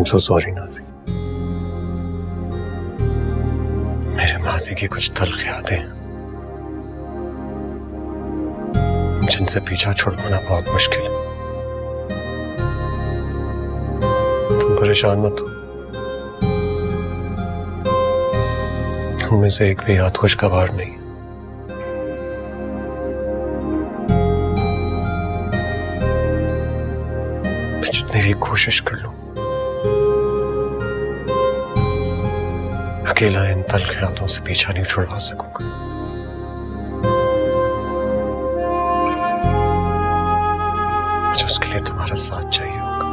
so sorry Nazi. मेरे माजी की कुछ तल्ख यादें हैं जिनसे पीछा छुड़वाना बहुत मुश्किल है। तुम परेशान मत हो, उनमें से एक भी याद खुशगवार नहीं। मैं जितनी भी कोशिश कर लूं अकेला इन तल्ख यादों से पीछा नहीं छुड़वा सकूंगा। मुझे उसके लिए तुम्हारा साथ चाहिए होगा।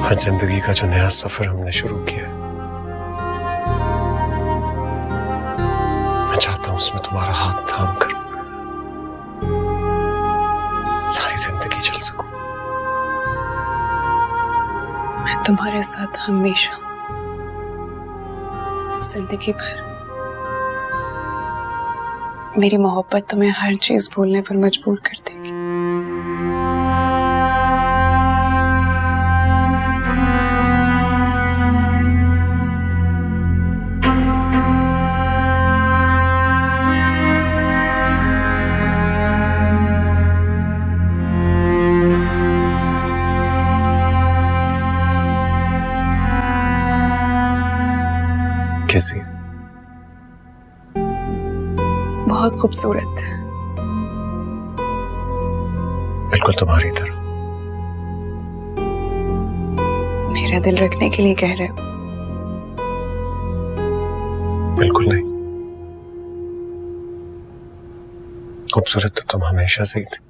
हर जिंदगी का जो नया सफर हमने शुरू किया है, मैं चाहता हूं उसमें तुम्हारा हाथ थाम कर सारी जिंदगी चल सकूं। मैं तुम्हारे साथ हमेशा जिंदगी भर। मेरी मोहब्बत तुम्हें हर चीज भूलने पर मजबूर कर देगी। कैसी? बहुत खूबसूरत है। बिल्कुल तुम्हारी तरह। मेरा दिल रखने के लिए कह रहे हो? बिल्कुल नहीं। खूबसूरत तो तुम हमेशा से ही थी।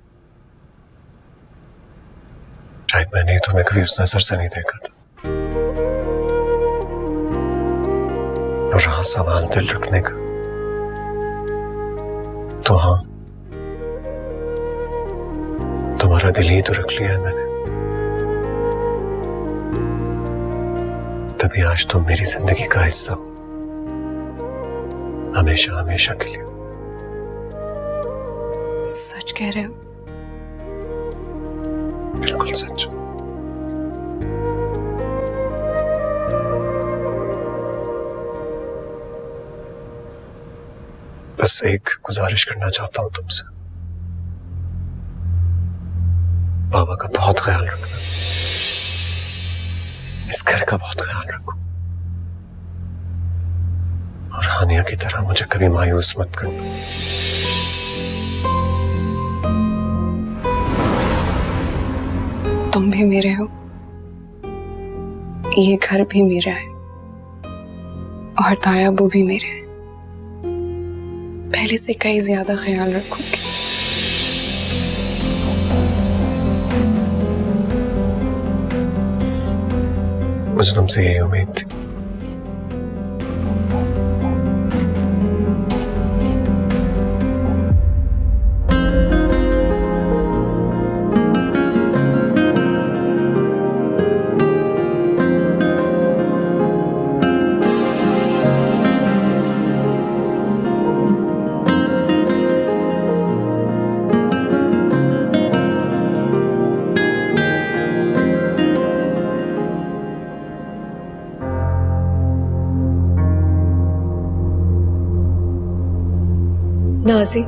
शायद मैंने ही तुम्हें कभी उस नजर से नहीं देखा था। और रहा सवाल दिल रखने का, तो हाँ, तुम्हारा दिल ही तो रख लिया है मैंने। तभी आज तुम मेरी जिंदगी का हिस्सा हो, हमेशा हमेशा के लिए। सच कह रहे हो? बिल्कुल सच। बस एक गुजारिश करना चाहता हूं तुमसे। बाबा का बहुत ख्याल रखना, इस घर का बहुत ख्याल रखो, और हानिया की तरह मुझे कभी मायूस मत करना। तुम भी मेरे हो, ये घर भी मेरा है, और तायाबू भी मेरे हैं। पहले से कई ज्यादा ख्याल रखूंगी। मुझे तुमसे यही उम्मीद थी। नाज़ी,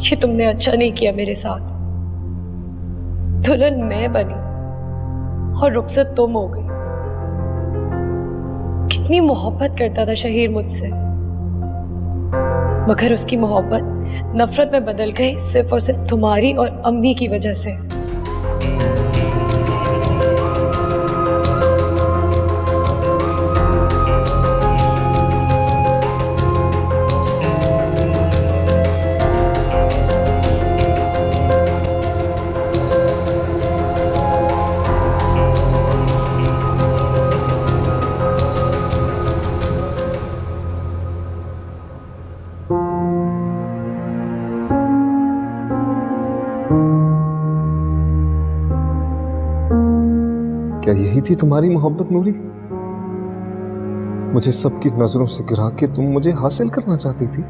ये तुमने अच्छा नहीं किया मेरे साथ। दुल्हन मैं बनी और रुखसत तुम हो गई। कितनी मोहब्बत करता था शहीर मुझसे, मगर उसकी मोहब्बत नफरत में बदल गई सिर्फ और सिर्फ तुम्हारी और अम्मी की वजह से। क्या यही थी तुम्हारी मोहब्बत नूरी? मुझे सबकी नजरों से गिरा के तुम मुझे हासिल करना चाहती थी।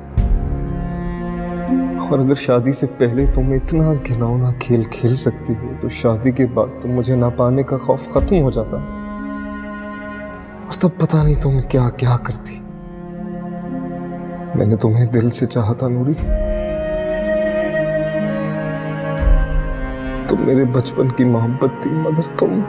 और अगर शादी से पहले तुम इतना घिनौना खेल खेल सकती हो तो शादी के बाद तुम मुझे ना पाने का खौफ खत्म हो जाता। और तब पता नहीं तुम क्या क्या करती। मैंने तुम्हें दिल से चाहा था नूरी। तुम मेरे बचपन की मोहब्बत थी, मगर तुम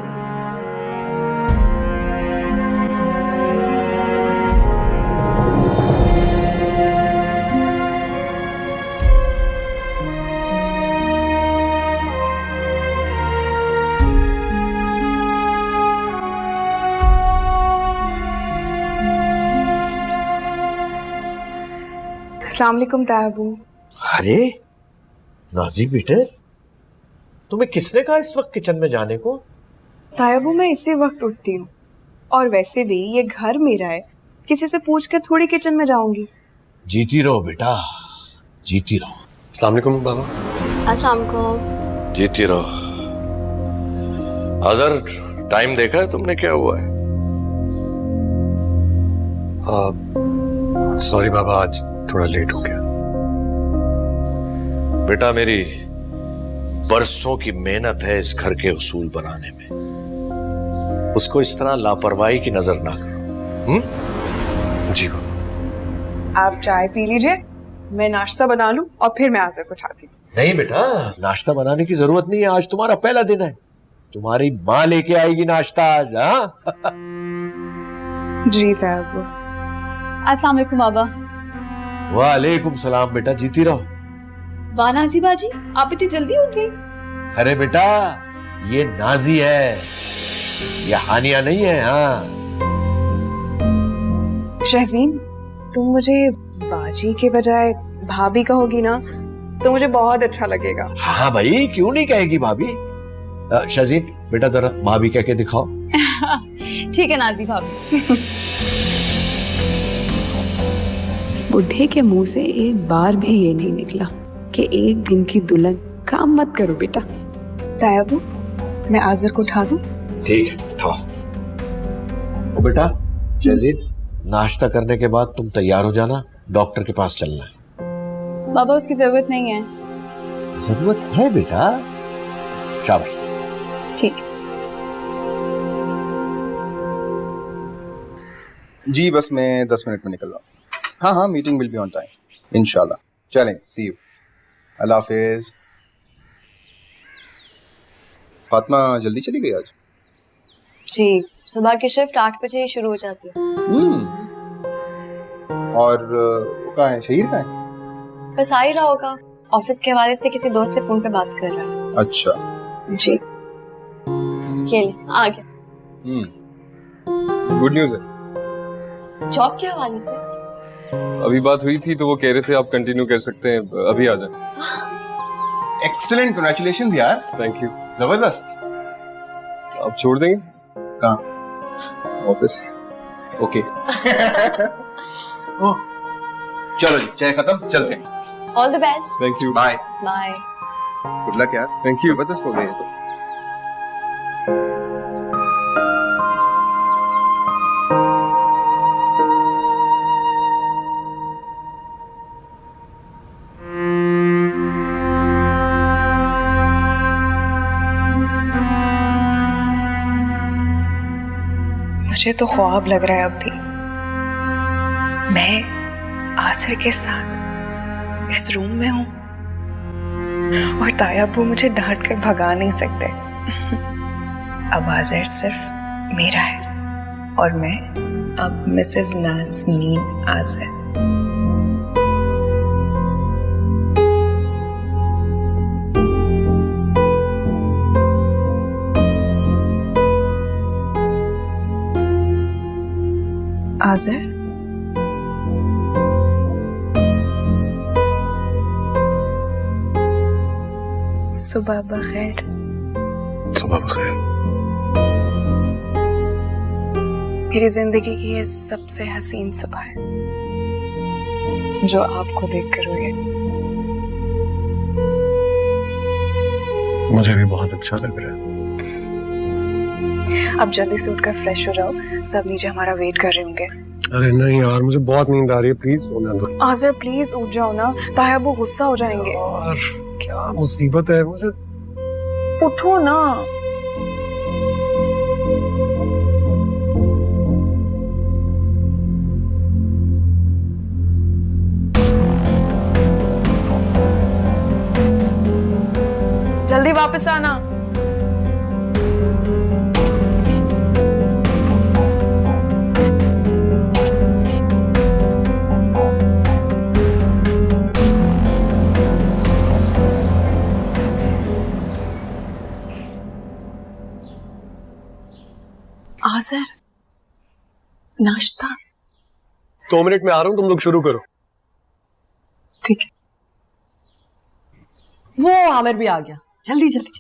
अस्सलाम वालेकुम तायाबू। अरे नाजी बेटे, तुम्हें किसने कहा इस वक्त किचन में जाने को? तायाबू मैं इसी वक्त उठती हूँ, और वैसे भी ये घर मेरा है, किसी से पूछकर थोड़ी किचन में जाऊंगी। जीती रहो बेटा, जीती रहो। अस्सलाम वालेकुम बाबा। अस्सलाम वालेकुम। जीती रहो। अजहर, टाइम देखा है तुमने क्या हुआ है? सॉरी बाबा, आज थोड़ा लेट हो गया। बेटा, मेरी बरसों की मेहनत है इस घर के उसूल बनाने में, उसको इस तरह लापरवाही की नजर ना करो। जी बाबा। आप चाय पी लीजिए, मैं नाश्ता बना लूं और फिर मैं आज़र को उठाती हूँ। नहीं बेटा, नाश्ता बनाने की जरूरत नहीं है, आज तुम्हारा पहला दिन है। तुम्हारी माँ लेके आएगी नाश्ता आज। हाँ जी तायाबू। अस्सलाम वालेकुम बाबा। वालेकुम सलाम बेटा, जीती रहो। वाह नाजी बाजी, आप इतनी जल्दी उठ गई? अरे बेटा, ये नाजी है, ये हानिया नहीं है। हाँ शहजीन, तुम मुझे बाजी के बजाय भाभी कहोगी ना तो मुझे बहुत अच्छा लगेगा। हाँ भाई, क्यों नहीं कहेगी भाभी। शहजीन बेटा, जरा भाभी कह के दिखाओ। ठीक है नाजी भाभी। इस बुढ़े के मुंह से एक बार भी ये नहीं निकला कि एक दिन की दुल्हन काम मत करो बेटा। तायाबू, मैं आज़र को उठा दूं? ठीक है, उठाओ। ओ बेटा शहजीन, नाश्ता करने के बाद तुम तैयार हो जाना, डॉक्टर के पास चलना है। बाबा उसकी जरूरत नहीं है। जरूरत है बेटा। शाबाश। ठीक। जी बस मैं 10 मिनट में निकल रहा हूँ। हाँ हाँ, meeting will be on time इंशाल्लाह। चलें, सी यू। अल्लाह हाफिज। फातिमा जल्दी चली गई आज? जी, सुबह की शिफ्ट 8 बजे ही शुरू हो जाती है। और वो कहाँ है, शहीर कहाँ है? बस आ ही रहा होगा, ऑफिस के हवाले से किसी दोस्त से फोन पे बात कर रहा है। अच्छा जी, ये ले आ गया। गुड न्यूज़ है। जॉब के हवाले से अभी बात हुई थी तो वो कह रहे थे आप कंटिन्यू कर सकते हैं, अभी आ जाए। एक्सीलेंट, कांग्रेचुलेशंस यार। Thank you. जबरदस्त। आप छोड़ देंगे? कहाँ? ऑफिस। ओके। चलो जी, चाय खत्म, चलते हैं। All the best. Thank you. Bye. Bye. Good luck यार। Thank you. जबरदस्त हो गई है तो। मुझे तो ख्वाब लग रहा है अब भी, मैं आज़र के साथ इस रूम में हूँ और तायाबू मुझे डांट कर भगा नहीं सकते। अब आज़र सिर्फ मेरा है और मैं अब मिसेस नाज़नीन आज़र। आज़र, सुबह बखैर। सुबह बखैर। मेरी जिंदगी की ये सबसे हसीन सुबह है जो आपको देखकर हुई है। मुझे भी बहुत अच्छा लग रहा है। अब जल्दी से उठकर फ्रेश हो जाओ, सब नीचे हमारा वेट कर रहे होंगे। अरे नहीं यार, मुझे बहुत नींद आ रही है, प्लीज सोने दो। आजर प्लीज उठ जाओ ना, ताया वो गुस्सा हो जाएंगे। और क्या मुसीबत है मुझे। उठो ना। जल्दी वापस आना। आजर, नाश्ता। 2 मिनट में आ रहा हूँ, तुम लोग शुरू करो। ठीक है। वो आमिर भी आ गया, जल्दी जल्दी।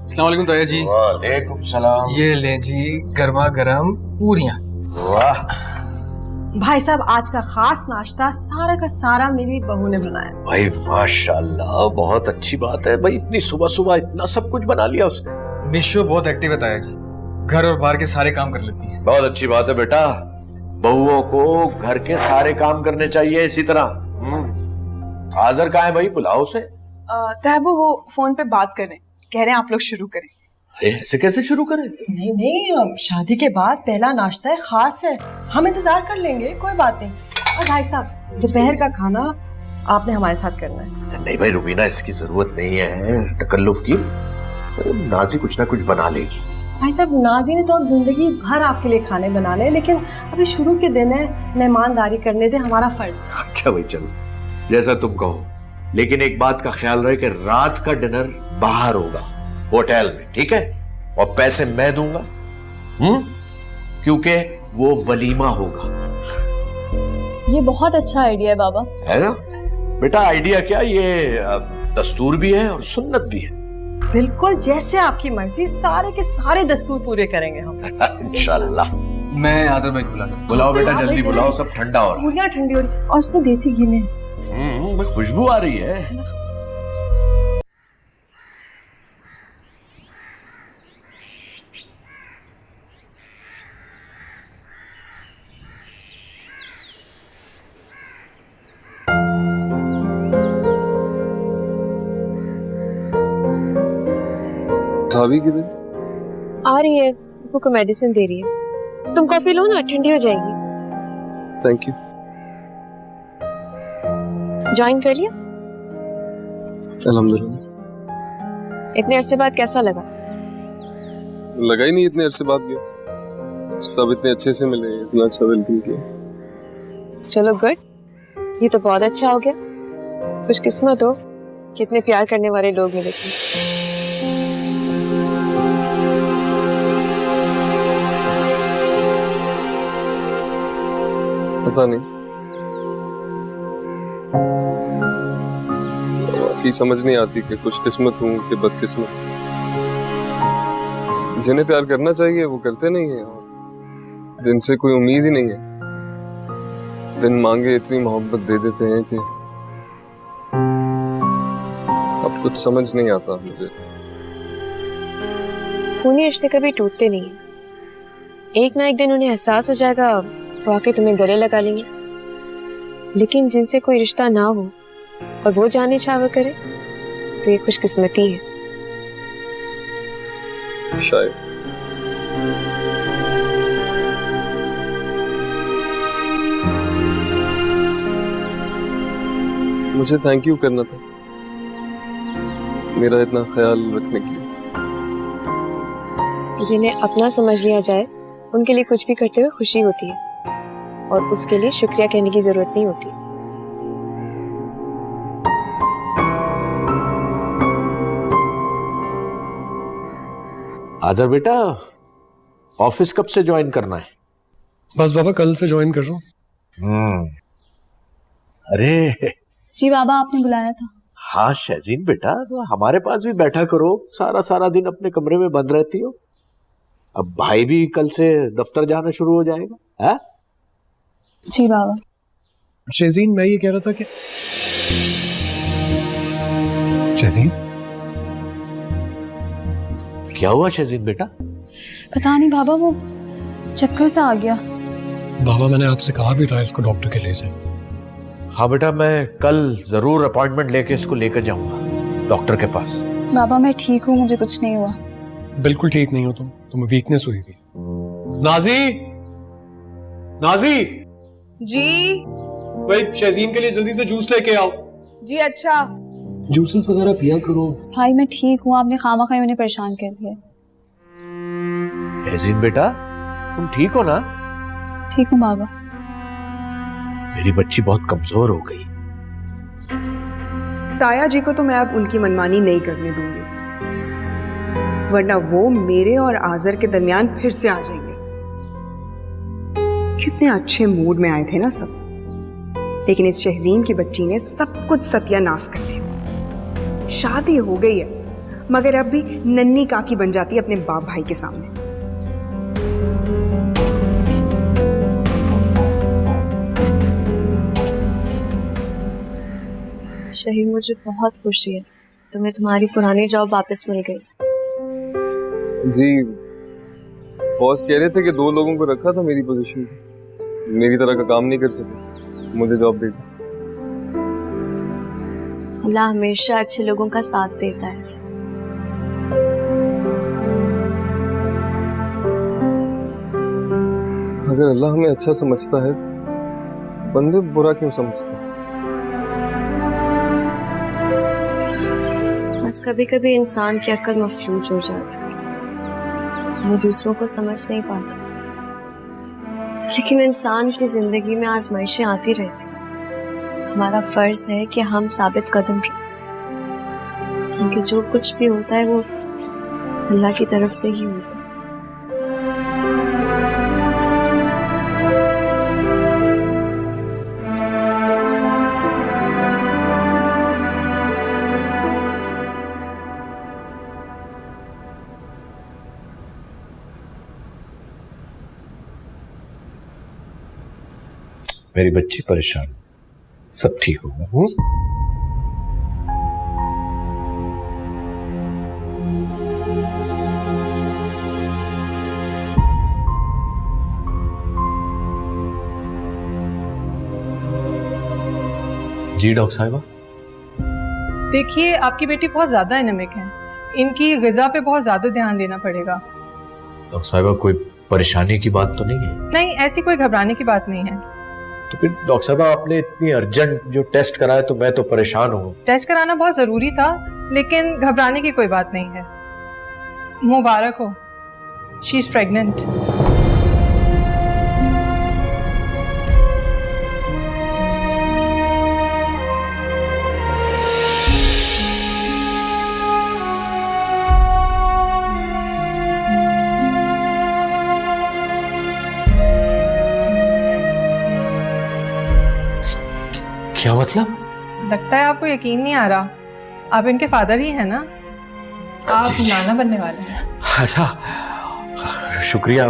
अस्सलाम वालेकुम ताया जी। वालेकुम सलाम। ये ले जी गर्मा गर्म पूरियां। वाह भाई साहब, आज का खास नाश्ता सारा का सारा मेरी बहू ने बनाया। भाई माशाल्लाह, बहुत अच्छी बात है भाई। इतनी सुबह सुबह इतना सब कुछ बना लिया उसने। निशो बहुत एक्टिव है ताया जी, घर और बाहर के सारे काम कर लेती है। बहुत अच्छी बात है बेटा, बहुओं को घर के सारे काम करने चाहिए इसी तरह। हाजिर कहाँ है भाई, बुलाओ उसे। तहबू वो फोन पे बात कर रहे हैं, कह रहे हैं आप लोग शुरू करें। अरे ऐसे कैसे शुरू करें? नहीं नहीं, अब शादी के बाद पहला नाश्ता है, खास है, हम इंतजार कर लेंगे, कोई बात नहीं। और भाई साहब, दोपहर का खाना आपने हमारे साथ करना है। नहीं भाई रुबीना, इसकी जरूरत नहीं है तकल्लुफ की। नाजी कुछ ना कुछ बना लेगी। भाई साहब, नाजी ने तो अब जिंदगी भर आपके लिए खाने बनाने, लेकिन अभी शुरू के दिन है, मेहमानदारी करने दे, हमारा फर्ज। अच्छा भाई चलो, जैसा तुम कहो, लेकिन एक बात का ख्याल रहे कि रात का डिनर बाहर होगा, होटल में, ठीक है? और पैसे मैं दूंगा, क्योंकि वो वलीमा होगा। ये बहुत अच्छा आइडिया है बाबा। है ना बेटा? आइडिया क्या, ये दस्तूर भी है और सुन्नत भी है। बिल्कुल जैसे आपकी मर्जी, सारे के सारे दस्तूर पूरे करेंगे हम। इंशाल्लाह। मैं आजर भाई को बुला बुलाओ बेटा, हाँ, जल्दी भाई, बुलाओ, सब ठंडा हो रहा पूरियां ठंडी हो रही, और उसमें देसी घी में। है। खुशबू आ रही है। भाभी किधर? आ रही है, को मेडिसिन दे रही है। तुम कॉफी लो ना, ठंडी हो जाएगी। Thank you. ज्वाइन कर लिया? अल्हम्दुलिल्लाह। इतने अरसे बाद कैसा लगा? लगा ही नहीं इतने अरसे बाद गया। सब इतने अच्छे से मिले, इतना अच्छा वेलकम किया। चलो गुड, ये तो बहुत अच्छा हो गया। खुशकिस्मत हो, कितने प्यार करने वाले लोग मिले थे। पता नहीं, बाकी समझ नहीं आती कि खुशकिस्मत हूँ कि बदकिस्मत। जिन्हें प्यार करना चाहिए वो करते नहीं है, जिनसे कोई उम्मीद ही नहीं है, बिन मांगे इतनी मोहब्बत दे देते हैं कि अब कुछ समझ नहीं आता मुझे। खूनी रिश्ते कभी टूटते नहीं है। एक ना एक दिन उन्हें एहसास हो जाएगा, वो आके तुम्हें गले लगा लेंगे। लेकिन जिनसे कोई रिश्ता ना हो और वो जाने चाहवा करे, तो ये खुशकिस्मती है। शायद। मुझे थैंक यू करना था, मेरा इतना ख्याल रखने के लिए। जिन्हें अपना समझ लिया जाए, उनके लिए कुछ भी करते हुए खुशी होती है, और उसके लिए शुक्रिया कहने की जरूरत नहीं होती। आजर बेटा, ऑफिस कब से ज्वाइन करना है? बस बाबा, कल से ज्वाइन कर रहा हूँ। अरे जी बाबा, आपने बुलाया था। हाँ शहजीन बेटा, तो हमारे पास भी बैठा करो, सारा सारा दिन अपने कमरे में बंद रहती हो। अब भाई भी कल से दफ्तर जाना शुरू हो जाएगा, है? जी बाबा। शहजीन, मैं ये कह रहा था कि शहजीन, क्या हुआ शहजीन बेटा? पता नहीं बाबा, वो चक्कर सा आ गया। बाबा मैंने आपसे कहा भी था इसको डॉक्टर के ले जाए। हाँ बेटा, मैं कल जरूर अपॉइंटमेंट लेके इसको लेकर जाऊंगा डॉक्टर के पास। बाबा मैं ठीक हूँ, मुझे कुछ नहीं हुआ। बिल्कुल ठीक नहीं हो तुम, तुम्हें वीकनेस हुई थी। नाजी, नाजी जी भाई शहजीन के लिए जल्दी से जूस लेके आओ। जी अच्छा। जूसेस वगैरह पिया करो। भाई मैं ठीक हूँ, आपने खामा खाई उन्हें परेशान कर दिया। शहजीन बेटा, तुम ठीक हो ना? ठीक हूँ बाबा। मेरी बच्ची बहुत कमजोर हो गई। ताया जी को तो मैं अब उनकी मनमानी नहीं करने दूंगी, वरना वो मेरे और आजर के दरमियान फिर से आ जाएंगे। कितने अच्छे मूड में आए थे ना सब, लेकिन इस शहजीन की बच्ची ने सब कुछ सत्यानाश कर दिया। शादी हो गई है, मगर अब भी नन्ही काकी बन जाती है अपने बाप भाई के सामने। शहीद, मुझे बहुत खुशी है तुम्हें तुम्हारी पुरानी जॉब वापस मिल गई। जी, बॉस कह रहे थे कि 2 लोगों को रखा था मेरी पोजीशन पे, मेरी तरह का काम नहीं कर सके, मुझे जॉब दे दी। अल्लाह हमेशा अच्छे लोगों का साथ देता है। अगर अल्लाह हमें अच्छा समझता है, बंदे बुरा क्यों समझते हैं? बस कभी कभी इंसान की अक्ल मफलूज हो जाती है, वो दूसरों को समझ नहीं पाता। लेकिन इंसान की जिंदगी में आजमाइशें आती रहती हैं। हमारा फर्ज है कि हम साबित कदम रहें, क्योंकि जो कुछ भी होता है वो अल्लाह की तरफ से ही होता है। मेरी बच्ची परेशान, सब ठीक होगा। जी डॉक्टर साहिबा। देखिए, आपकी बेटी बहुत ज्यादा एनेमिक है, इनकी ग़िज़ा पे बहुत ज्यादा ध्यान देना पड़ेगा। डॉक्टर साहिबा, कोई परेशानी की बात तो नहीं है? नहीं, ऐसी कोई घबराने की बात नहीं है। तो फिर डॉक्टर साहब, आपने इतनी अर्जेंट जो टेस्ट कराया तो मैं तो परेशान हूँ। टेस्ट कराना बहुत जरूरी था, लेकिन घबराने की कोई बात नहीं है। मुबारक हो, शी इज प्रेग्नेंट। क्या मतलब? लगता है आपको यकीन नहीं आ रहा, आप इनके फादर ही हैं ना? आप नाना बनने वाले हैं। अच्छा, शुक्रिया।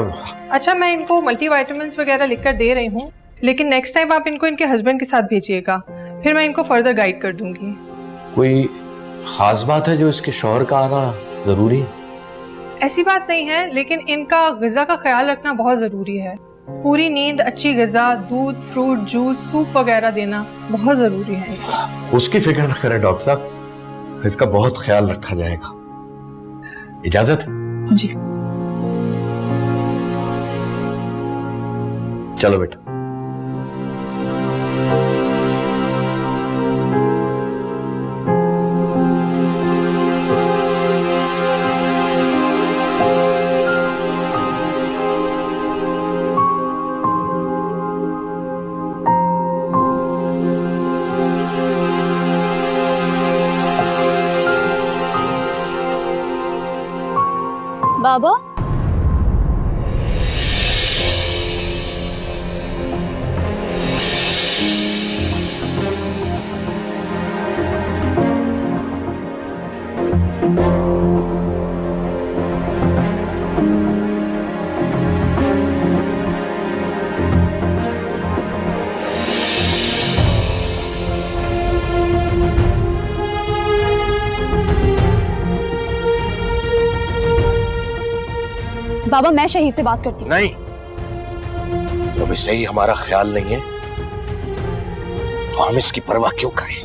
अच्छा, मैं इनको मल्टीविटामिन्स वगैरह लिखकर दे रही हूँ, लेकिन नेक्स्ट टाइम आप इनको इनके हस्बैंड के साथ भेजिएगा, फिर मैं इनको फर्दर गाइड कर दूंगी। कोई खास बात है जो इसके शौहर का आना जरूरी है? ऐसी बात नहीं है, लेकिन इनका ग़िज़ा का ख्याल रखना बहुत ज़रूरी है। पूरी नींद, अच्छी ग़िज़ा, दूध, फ्रूट, जूस, सूप वगैरह देना बहुत ज़रूरी है। उसकी फिक्र न करें डॉक्टर साहब, इसका बहुत ख्याल रखा जाएगा। इजाजत? जी। चलो बेटा। बाबा, बाबा मैं शहीद से बात करती हूँ। नहीं, जब इसे ही हमारा ख्याल नहीं है तो हम इसकी परवाह क्यों करें?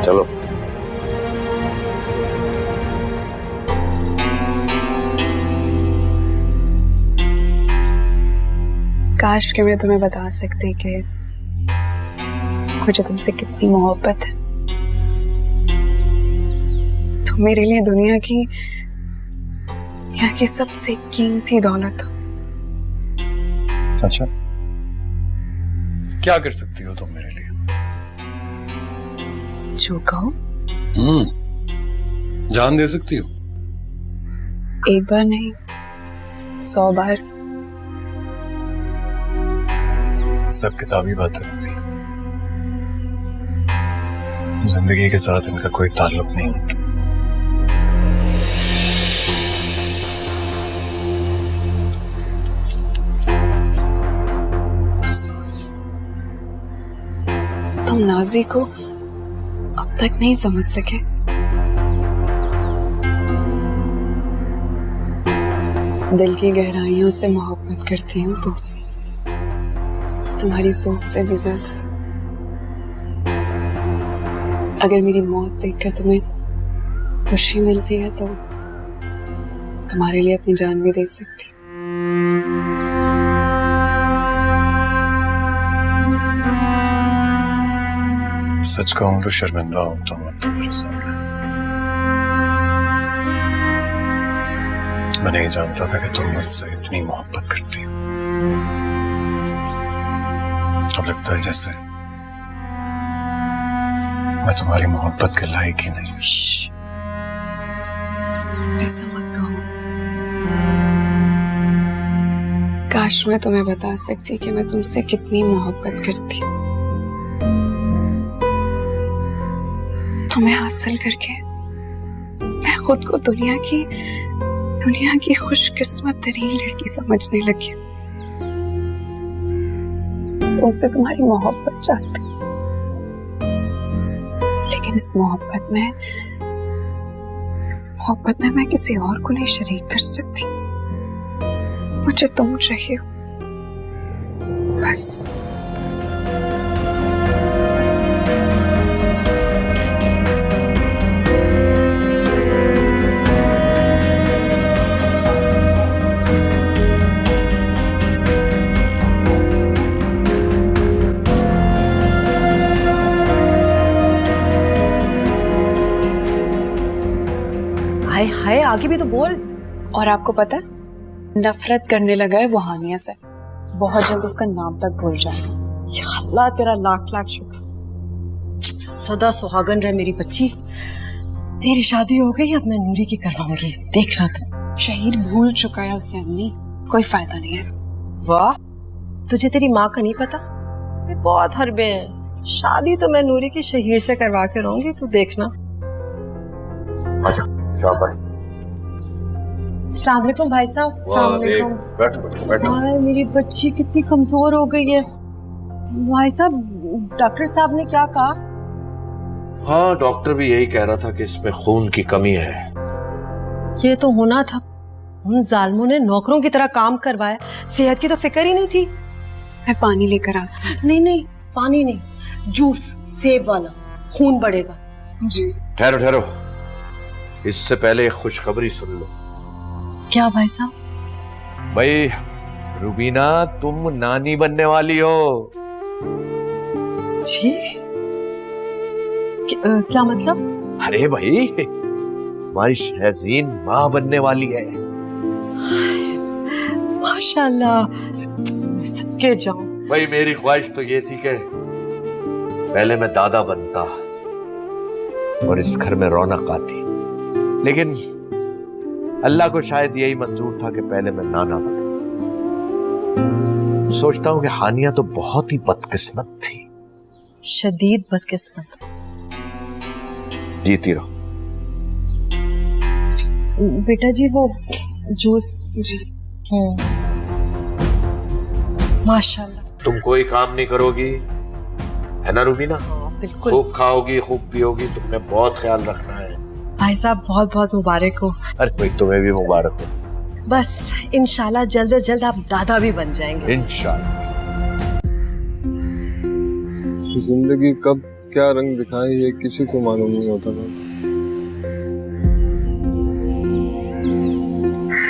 चलो। काश कि मैं तुम्हें बता सकती कि मुझे तुमसे कितनी मोहब्बत है। तुम मेरे लिए दुनिया की यहाँ की सबसे कीमती दौलत हो। अच्छा, क्या कर सकती हो तुम मेरे लिए? जो कहो। जान दे सकती हो? एक बार नहीं, 100 बार। सब किताबी बातें होती हैं, जिंदगी के साथ इनका कोई ताल्लुक नहीं होता। अफसोस तुम नाजी को अब तक नहीं समझ सके। दिल की गहराइयों से मोहब्बत करती हूँ तुमसे, तुम्हारी सोच से भी ज्यादा। अगर मेरी मौत देखकर तुम्हें खुशी मिलती है तो तुम्हारे लिए अपनी जान भी दे सकती। सच कहूं तो शर्मिंदा हूं तुम्हारे सामने। मैं नहीं जानता था कि तुम मुझसे इतनी मोहब्बत करती हो। अब लगता है जैसे मैं तुम्हारी मोहब्बत के लायक ही नहीं। ऐसा मत कहो। काश मैं तुम्हें बता सकती कि मैं तुमसे कितनी मोहब्बत करती हूँ। तुम्हें हासिल करके मैं खुद को दुनिया की खुशकिस्मत तरीन लड़की समझने लगी। तुमसे तुम्हारी मोहब्बत चाहती, लेकिन इस मोहब्बत में मैं किसी और को नहीं शरीक कर सकती। मुझे तुम चाहिए बस। हाय हाय, आगे भी तो बोल। और आपको पता है, नफरत करने लगा है वो हानिया से। बहुत जल्द उसका नाम तक भूल जाएगा। या अल्लाह तेरा लाख लाख शुक्र। सदा सुहागन रहे मेरी बच्ची। तेरी शादी हो गई, अब मैं नूरी की करवाऊंगी, देखना तुम। शहीद भूल चुका है उसे अम्मी, कोई फायदा नहीं है। वाह, तुझे तेरी माँ का नहीं पता? बहुत हरबे हैं। शादी तो मैं नूरी की शहीर से करवा के रहूंगी, तू देखना। अच्छा, शाबाश। अस्सलाम वालेकुम भाई साहब। अस्सलाम वालेकुम। बैठो। हाय, मेरी बच्ची कितनी कमजोर हो गई है। भाई साहब, डॉक्टर साहब ने क्या कहा? हाँ, डॉक्टर भी यही कह रहा था कि इसमें खून की कमी है। ये तो होना था। उन जालिमों ने नौकरों की तरह काम करवाया, सेहत की तो फिक्र ही नहीं थी। मैं पानी लेकर आती हूँ। नहीं, पानी नहीं, जूस सेब वाला, खून बढ़ेगा। जी। ठहरो, इससे पहले एक खुशखबरी सुन लो। क्या भाई साहब? भाई रुबीना, तुम नानी बनने वाली हो। जी? क्या मतलब? अरे भाई, हमारी शहजीन माँ बनने वाली है। माशाल्लाह, सदके जाऊं। भाई मेरी ख्वाहिश तो ये थी कि पहले मैं दादा बनता और इस घर में रौनक आती, लेकिन अल्लाह को शायद यही मंजूर था कि पहले मैं नाना बना। सोचता हूं कि हानिया तो बहुत ही बदकिस्मत थी। शदीद बदकिस्मत। जीती रहो। बेटा जी, वो जूस। जी। माशाल्लाह। तुम कोई काम नहीं करोगी, है ना रूबीना? बिल्कुल। खूब खाओगी, खूब पियोगी, तुमने बहुत ख्याल रखना है। भाई साहब बहुत बहुत मुबारक हो। अरे भाई तुम्हें भी मुबारक हो। बस इंशाल्लाह जल्द से जल्द आप दादा भी बन जाएंगे। इंशाल्लाह। जिंदगी कब क्या रंग दिखाए ये किसी को मालूम नहीं होता था।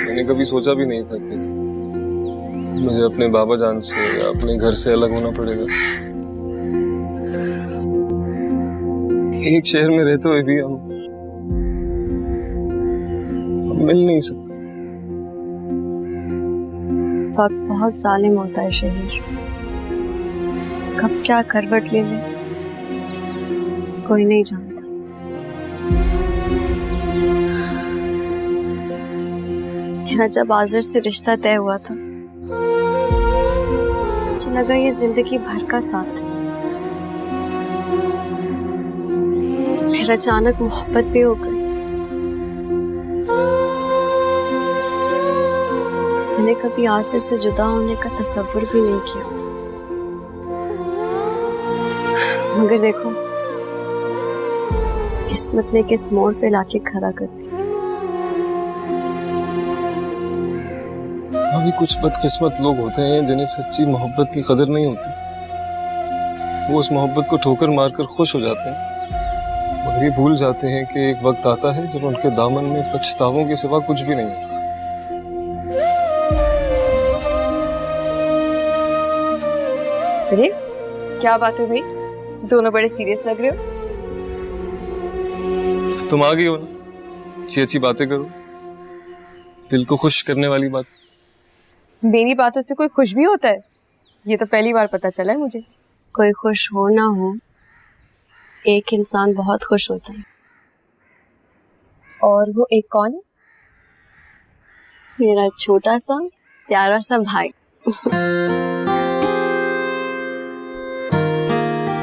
मैंने कभी सोचा भी नहीं था कि मुझे अपने बाबा जान से या अपने घर से अलग होना पड़ेगा। एक शहर में रहते हुए भी हम मिल नहीं सकते। वक्त बहुत जालिम होता है शहीर, कब क्या करवट ले ले कोई नहीं जानता। मेरा जब आज़र से रिश्ता तय हुआ था मुझे लगा ये जिंदगी भर का साथ है। फिर अचानक मोहब्बत भी हो गई। मैंने कभी आज़र से जुदा होने का तसव्वुर भी नहीं किया था, मगर देखो किस्मत ने किस मोड़ पे लाके खड़ा कर दिया। अभी कुछ बदकिस्मत लोग होते हैं जिन्हें सच्ची मोहब्बत की कदर नहीं होती। वो उस मोहब्बत को ठोकर मारकर खुश हो जाते हैं, मगर ये भूल जाते हैं कि एक वक्त आता है जब उनके दामन में पछतावों के सिवा कुछ भी नहीं होता। अरे क्या बात है भाई, दोनों बड़े सीरियस लग रहे हो। तुम आ गई हो ना, अच्छी अच्छी बातें करो, दिल को खुश करने वाली बात। मेरी बातों से कोई खुश भी होता है? ये तो पहली बार पता चला है मुझे। कोई खुश हो ना हो, एक इंसान बहुत खुश होता है। और वो एक कौन है? मेरा छोटा सा प्यारा सा भाई।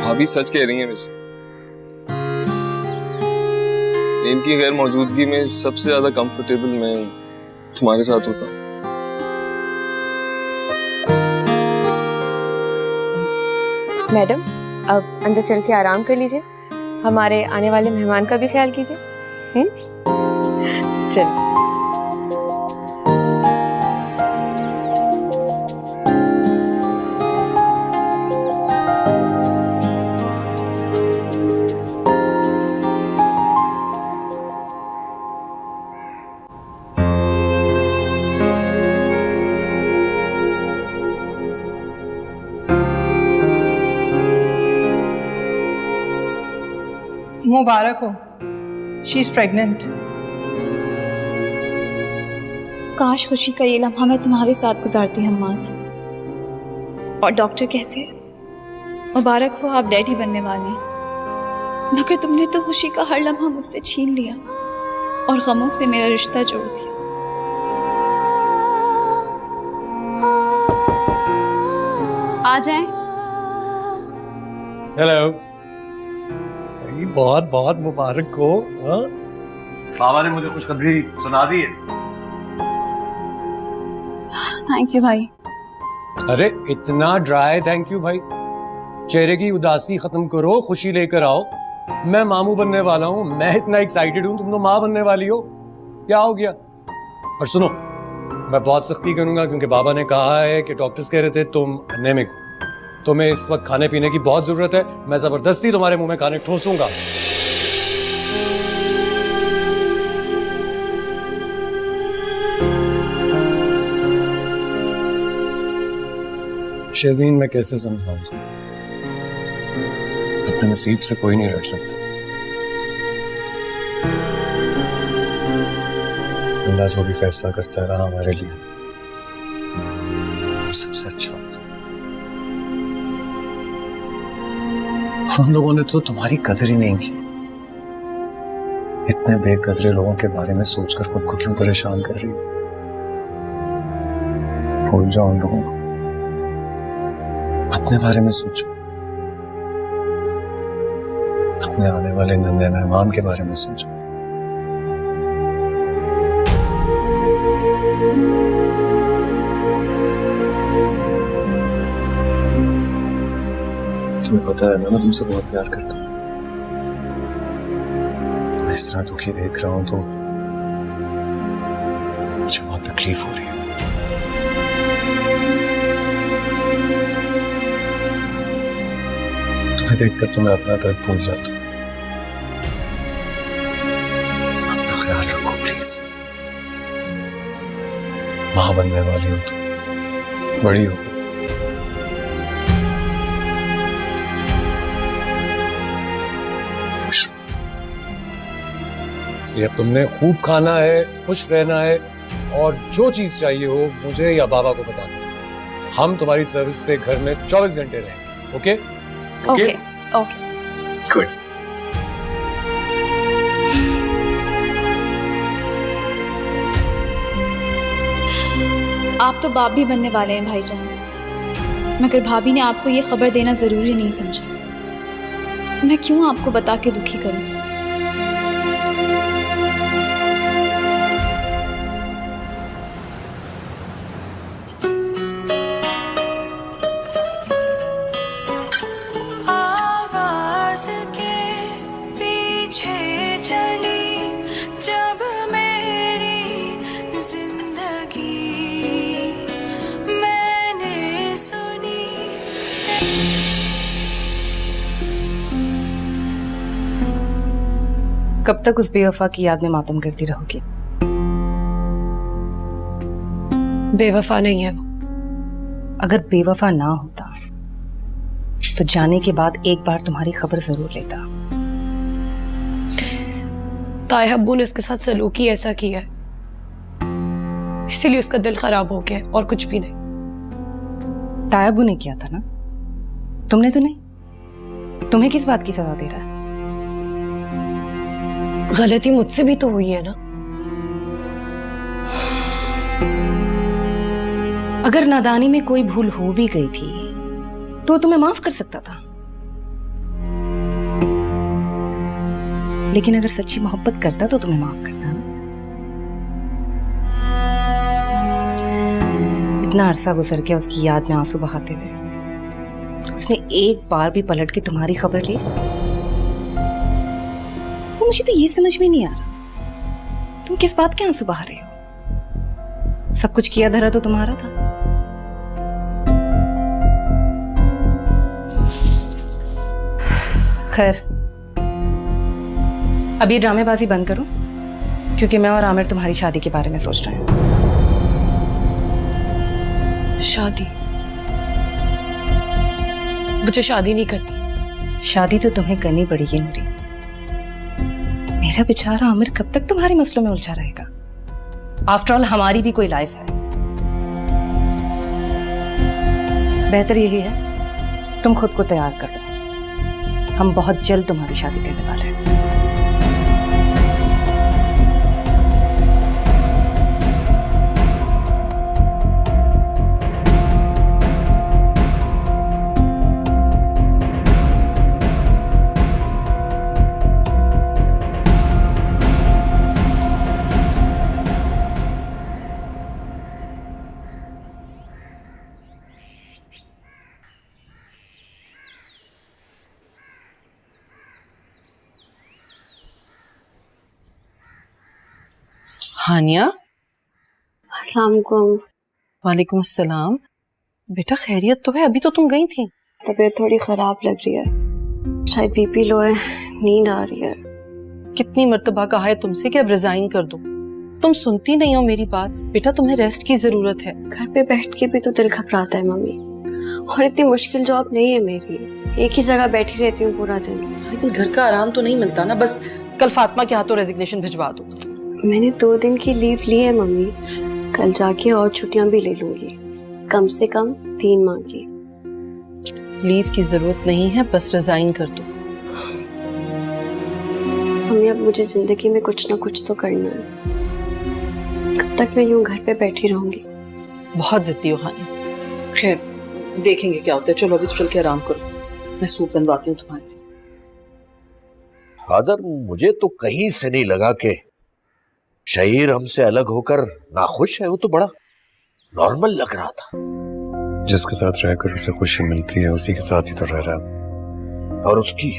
भाभी सच कह रही हैं वैसे। इनकी गैर मौजूदगी में सबसे ज्यादा कंफर्टेबल मैं तुम्हारे साथ होता हूँ। मैडम अब अंदर चल के आराम कर लीजिए, हमारे आने वाले मेहमान का भी ख्याल कीजिए। चल। मुबारक हो, शी इज प्रेग्नेंट। काश खुशी का ये लम्हा मैं तुम्हारे साथ गुजारती हम्माद। और डॉक्टर कहते मुबारक हो आप डैडी बनने वाली, मगर तुमने तो खुशी का हर लम्हा मुझसे छीन लिया और गमों से मेरा रिश्ता जोड़ दिया। आ जाएं। हेलो, बहुत बहुत मुबारक हो। बाबा ने मुझे खुशखबरी सुना दी है। थैंक यू भाई। अरे इतना ड्राई थैंक यू भाई, चेहरे की उदासी खत्म करो, खुशी लेकर आओ। मैं मामू बनने वाला हूँ, मैं इतना एक्साइटेड हूँ, तुम तो माँ बनने वाली हो। क्या हो गया? और सुनो, मैं बहुत सख्ती करूंगा क्योंकि बाबा ने कहा है कि डॉक्टर्स कह रहे थे तुम एनेमिक हो, तुम्हें इस वक्त खाने पीने की बहुत जरूरत है। मैं जबरदस्ती तुम्हारे मुंह में खाने ठोसूंगा। शहज़ीन मैं कैसे समझाऊं तुम्हें, अपने नसीब से कोई नहीं लड़ सकता। अल्लाह जो भी फैसला करता है ना हमारे लिए वो सबसे अच्छा होता है। हम लोगों ने तो तुम्हारी कदर ही नहीं की। इतने बेकदरे लोगों के बारे में सोचकर खुद को क्यों परेशान कर रही हो? भूल जाओ उन लोगों को, अपने बारे में सोचो, अपने आने वाले नन्हे मेहमान के बारे में सोचो। तुम्हें पता है ना मैं तुमसे बहुत प्यार करता हूँ। मैं इस तरह दुखी देख रहा हूं तो मुझे बहुत तकलीफ हो रही है। तुम्हें देखकर तो मैं अपना दर्द भूल जाता हूँ। अपना ख्याल रखो प्लीज। मां बनने वाली हो तुम, बड़ी हो। इसलिए अब तुमने खूब खाना है, खुश रहना है, और जो चीज चाहिए हो मुझे या बाबा को बता देना। हम तुम्हारी सर्विस पे घर में 24 घंटे रहेंगे। ओके? Okay okay. गुड। आप तो बाप भी बनने वाले हैं भाईजान, मगर भाभी ने आपको ये खबर देना जरूरी नहीं समझा। मैं क्यों आपको बता के दुखी करूं? कब तक उस बेवफा की याद में मातम करती रहोगी? बेवफा नहीं है वो। अगर बेवफा ना होता तो जाने के बाद एक बार तुम्हारी खबर जरूर लेता। ताया अब्बू ने उसके साथ सलूक ही ऐसा किया है, इसीलिए उसका दिल खराब हो गया है, और कुछ भी नहीं। ताया अब्बू ने किया था ना, तुमने तो नहीं। तुम्हें किस बात की सजा दे रहा है? गलती मुझसे भी तो हुई है ना। अगर नादानी में कोई भूल हो भी गई थी तो तुम्हें माफ कर सकता था, लेकिन अगर सच्ची मोहब्बत करता तो तुम्हें माफ करता ना। इतना अरसा गुजर गया उसकी याद में आंसू बहाते हुए, उसने एक बार भी पलट के तुम्हारी खबर ली? मुझे तो ये समझ में नहीं आ रहा तुम किस बात के आंसू बहा रहे हो। सब कुछ किया धरा तो तुम्हारा था। खैर, अब ये ड्रामेबाजी बंद करो, क्योंकि मैं और आमिर तुम्हारी शादी के बारे में सोच रहे हैं। शादी? मुझे शादी नहीं करनी। शादी तो तुम्हें करनी पड़ेगी नूरी। मेरा बेचारा आमिर कब तक तुम्हारे मसलों में उलझा रहेगा? आफ्टर ऑल हमारी भी कोई लाइफ है। बेहतर यही है तुम खुद को तैयार कर लो, हम बहुत जल्द तुम्हारी शादी करने वाले हैं। हानिया। अस्सलाम वालेकुम। वालेकुम अस्सलाम। बेटा खैरियत तो है? अभी तो तुम गई थी। तबीयत थोड़ी खराब लग रही है, शायद बीपी लो है, नींद आ रही है। कितनी मर्तबा कहा है तुमसे कि अब रिजाइन कर दो, तुम सुनती नहीं हो मेरी बात। बेटा तुम्हें रेस्ट की जरूरत है। घर पे बैठ के भी तो दिल घबराता है मम्मी, और इतनी मुश्किल जॉब नहीं है मेरी, एक ही जगह बैठी रहती हूँ पूरा दिन। लेकिन घर का आराम तो नहीं मिलता ना। बस कल फातिमा के हाथों रेजिग्नेशन भिजवा दो। मैंने 2 दिन की लीव ली है मम्मी, कल जाके और छुट्टियां भी ले लूंगी, कम से कम 3 माह की। लीव की जरूरत नहीं है, बस रिजाइन कर दो। मम्मी अब मुझे जिंदगी में कुछ ना कुछ तो करना है, कब तक मैं यूं घर पे बैठी रहूंगी? बहुत जिद्दी हो हानिया। खैर देखेंगे क्या होता है। चलो अभी तो चल के आराम करो, मैं सूप बनवाती हूँ तुम्हारे लिए। हाजर, मुझे तो कहीं से नहीं लगा कि शहीर हमसे अलग होकर नाखुश है। वो तो बड़ा नॉर्मल लग रहा था। जिसके साथ रहकर उसे खुशी मिलती है उसी के साथ ही तो रह रहा है। और उसकी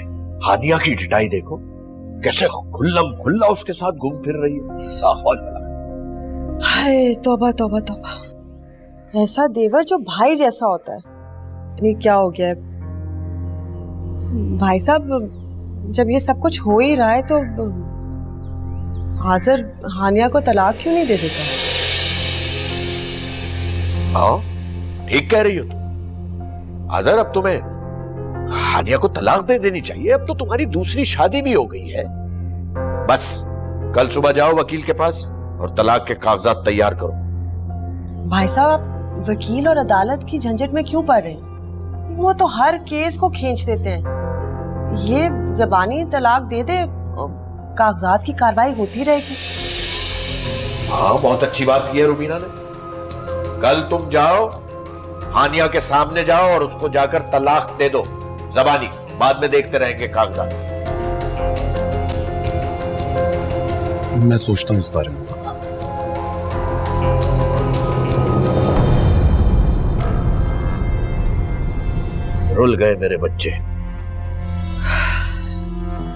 हानिया की ढिठाई देखो, कैसे खुल्लम खुल्ला उसके साथ घूम फिर रही है। हाय तौबा तौबा तौबा, ऐसा देवर जो भाई जैसा होता है। नहीं क्या हो गया है भाई साहब, जब ये सब कुछ हो ही रहा है तो हाजिर हानिया को तलाक क्यों नहीं दे देता? हाँ ठीक कह रही हो तुम आजर, अब तुम्हें हानिया को तलाक दे देनी चाहिए। अब तो तुम्हारी दूसरी शादी भी हो गई है। बस कल सुबह जाओ वकील के पास और तलाक के कागजात तैयार करो। भाई साहब आप वकील और अदालत की झंझट में क्यों पड़ रहे हैं? वो तो हर केस को खींच देते हैं। ये ज़बानी तलाक दे दे, कागजात की कार्रवाई होती रहेगी। हाँ बहुत अच्छी बात की है रुबीना ने। कल तुम जाओ, हानिया के सामने जाओ और उसको जाकर तलाक दे दो ज़बानी, बाद में देखते रहेंगे कागजात। मैं सोचता हूँ इस बारे में। रुल गए मेरे बच्चे।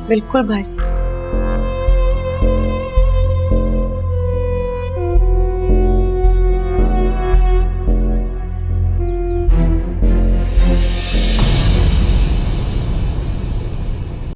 बिल्कुल भाई साहब।